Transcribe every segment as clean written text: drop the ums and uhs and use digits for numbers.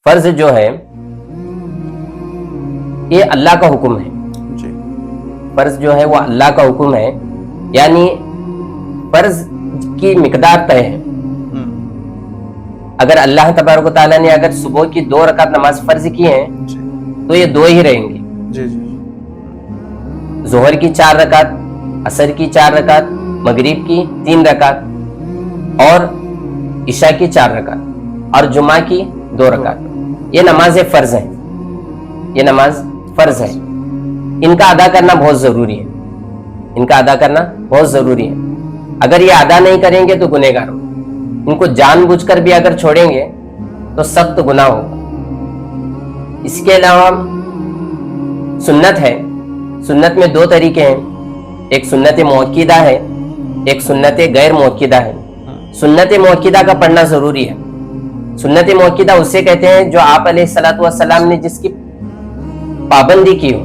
فرض جو ہے یہ اللہ کا حکم ہے جی فرض جو ہے وہ اللہ کا حکم ہے، یعنی فرض کی مقدار طے ہے. اگر اللہ تبارک و تعالیٰ نے اگر صبح کی 2 رکعت نماز فرض کی ہیں جی تو یہ 2 ہی رہیں گی. جی جی ظہر کی 4 رکعت، عصر کی 4 رکعت، مغرب کی 3 رکعت اور عشاء کی 4 رکعت اور جمعہ کی 2 رکعت. یہ نماز فرض ہے، یہ نماز فرض ہے. ان کا ادا کرنا بہت ضروری ہے، ان کا ادا کرنا بہت ضروری ہے. اگر یہ ادا نہیں کریں گے تو گنہگار ہوں. ان کو جان بوجھ کر بھی اگر چھوڑیں گے تو سخت گناہ ہوگا. اس کے علاوہ سنت ہے. سنت میں 2 طریقے ہیں، ایک سنت مؤکدہ ہے، ایک سنت غیر مؤکدہ ہے. سنت مؤکدہ کا پڑھنا ضروری ہے. سنت مؤکدہ اسے کہتے ہیں جو آپ علیہ الصلوۃ والسلام نے جس کی پابندی کی ہو،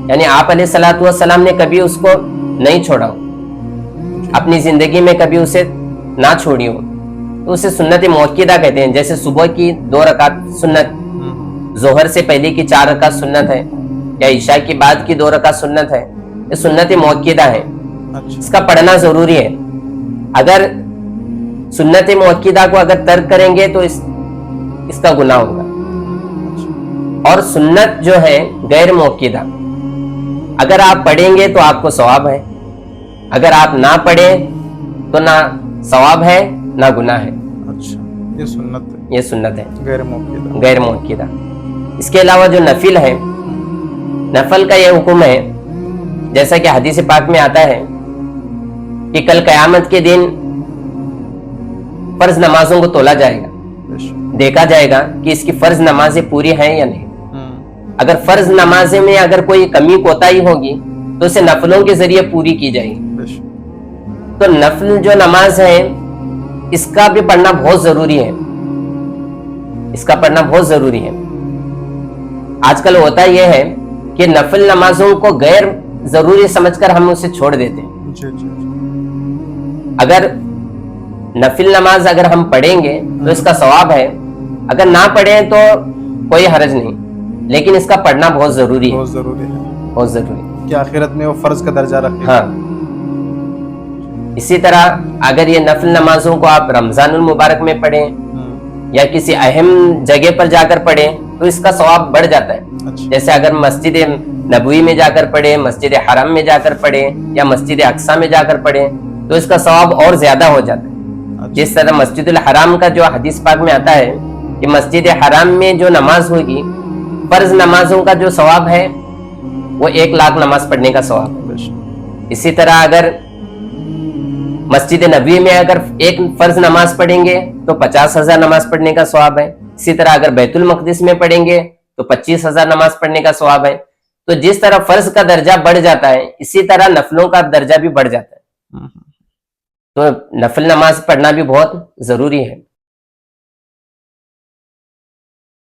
یعنی آپ علیہ الصلوۃ والسلام نے کبھی اس کو نہیں چھوڑا ہو، اپنی زندگی میں کبھی اسے نہ چھوڑی ہو، تو اسے سنت مؤکدہ کہتے ہیں. جیسے صبح کی 2 رکعت سنت، ظہر سے پہلے کی 4 رکعت سنت ہے، یا عشاء کی بعد کی 2 رکعت سنت ہے. یہ سنت مؤکدہ ہے، اس کا پڑھنا ضروری ہے. اگر سنت مؤکدہ کو اگر ترک کریں گے تو اس کا گناہ ہوگا. اور سنت جو ہے غیر مؤکدہ، اگر آپ پڑھیں گے تو آپ کو ثواب ہے، اگر آپ نہ پڑھیں تو نہ ثواب ہے نہ گناہ ہے. اچھا، یہ سنت ہے، یہ سنت ہے غیر مؤکدہ. غیر مؤکدہ. اس کے علاوہ جو نفل ہے، نفل کا یہ حکم ہے جیسا کہ حدیث پاک میں آتا ہے کہ کل قیامت کے دن فرض نمازوں کو تولا جائے گا، دیکھا جائے گا کہ اس کی فرض نمازیں پوری ہیں یا نہیں. اگر فرض نمازیں میں اگر کوئی کمی کوتاہی ہوگی تو اسے نفلوں کے ذریعے پوری کی جائے گی. تو نفل جو نماز ہے اس کا بھی پڑھنا بہت ضروری ہے، اس کا پڑھنا بہت ضروری ہے. آج کل ہوتا یہ ہے کہ نفل نمازوں کو غیر ضروری سمجھ کر ہم اسے چھوڑ دیتے ہیں. اگر نفل نماز اگر ہم پڑھیں گے تو اس کا ثواب ہے، اگر نہ پڑھیں تو کوئی حرج نہیں، لیکن اس کا پڑھنا بہت ضروری ہے، بہت ضروری ہے بہت ضروری کہ آخرت میں وہ فرض کا درجہ رکھے. ہاں. اسی طرح اگر یہ نفل نمازوں کو آپ رمضان المبارک میں پڑھیں یا کسی اہم جگہ پر جا کر پڑھیں تو اس کا ثواب بڑھ جاتا ہے. جیسے اگر مسجد نبوی میں جا کر پڑھیں، مسجد حرم میں جا کر پڑھیں یا مسجد اقصی میں جا کر پڑھیں تو اس کا ثواب اور زیادہ ہو جاتا ہے. جس طرح مسجد الحرام کا جو حدیث پاک میں آتا ہے کہ مسجد حرام میں جو نماز ہوگی، فرض نمازوں کا جو ثواب ہے وہ 1,00,000 نماز پڑھنے کا ثواب ہے. اسی طرح اگر مسجد نبوی میں اگر ایک فرض نماز پڑھیں گے تو 50,000 نماز پڑھنے کا ثواب ہے. اسی طرح اگر بیت المقدس میں پڑھیں گے تو 25,000 نماز پڑھنے کا ثواب ہے. تو جس طرح فرض کا درجہ بڑھ جاتا ہے اسی طرح نفلوں کا درجہ بھی بڑھ جاتا ہے. تو نفل نماز پڑھنا بھی بہت ضروری ہے.